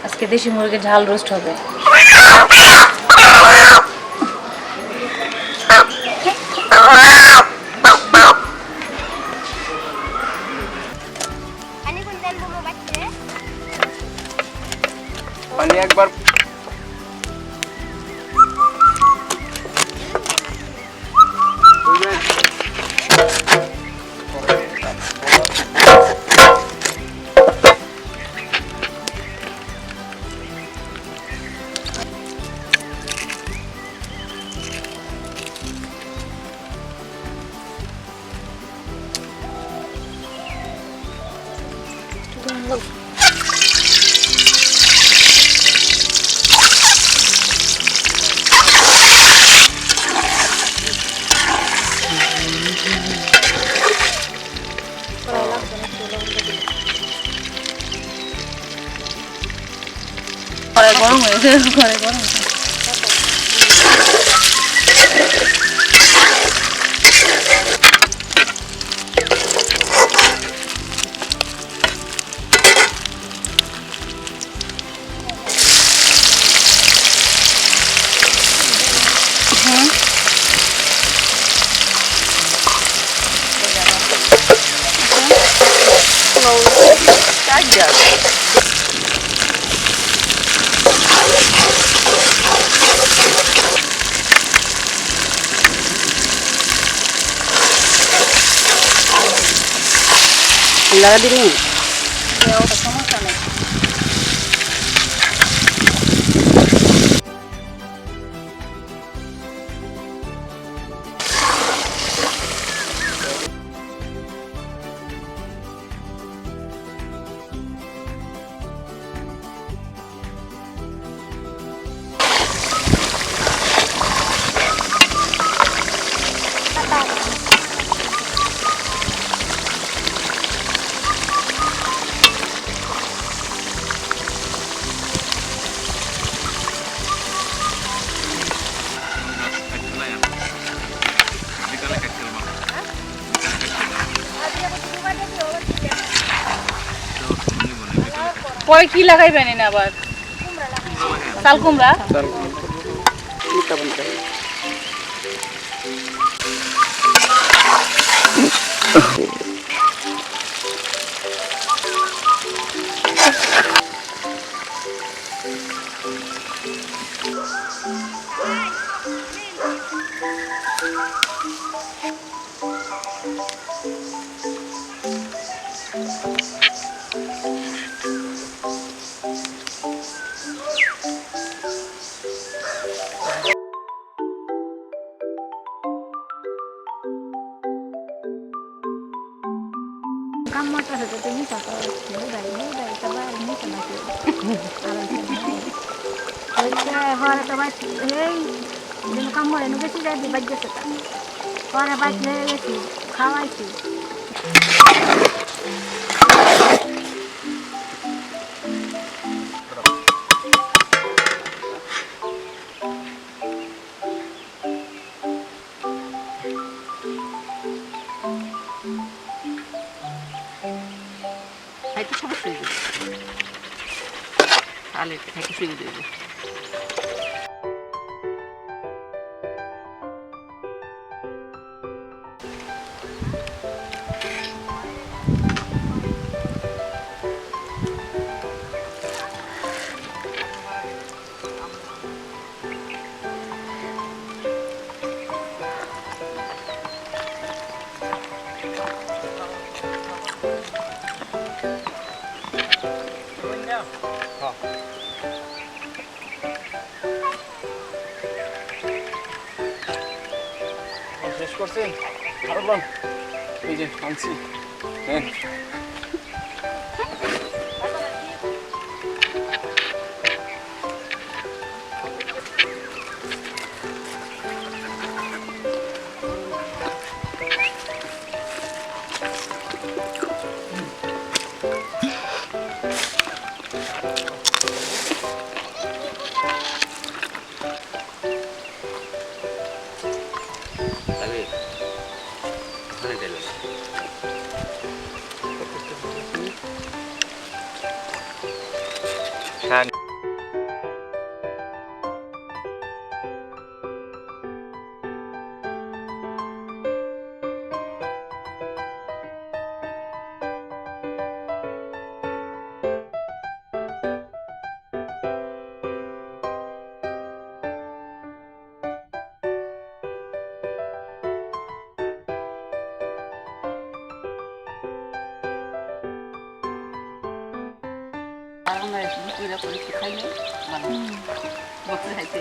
আজকে দেশি মুরগির ঝাল রোস্ট হবে। পানি একবার গরম হয়েছে, গরম লাগা দিনি সমস্যা নেই। পরে কি লাগাইবেন এনে আবার? চাল কুমড়া। Kamu tuh ini satu muda itu baru ini sama sih. Kalau hari itu baca, jadi kamu ini sih jadi baca setan. Kalau baca sih, kawai sih. খাইতে সব শুয়ে দেবে তাহলে খাইতে শুয়ে দেবে শেষ করছেন আরো বল এই যে আনছি হ্যাঁ শাক আর আমরা পুরা করে খাইলে ভালো বক্সে খাইতে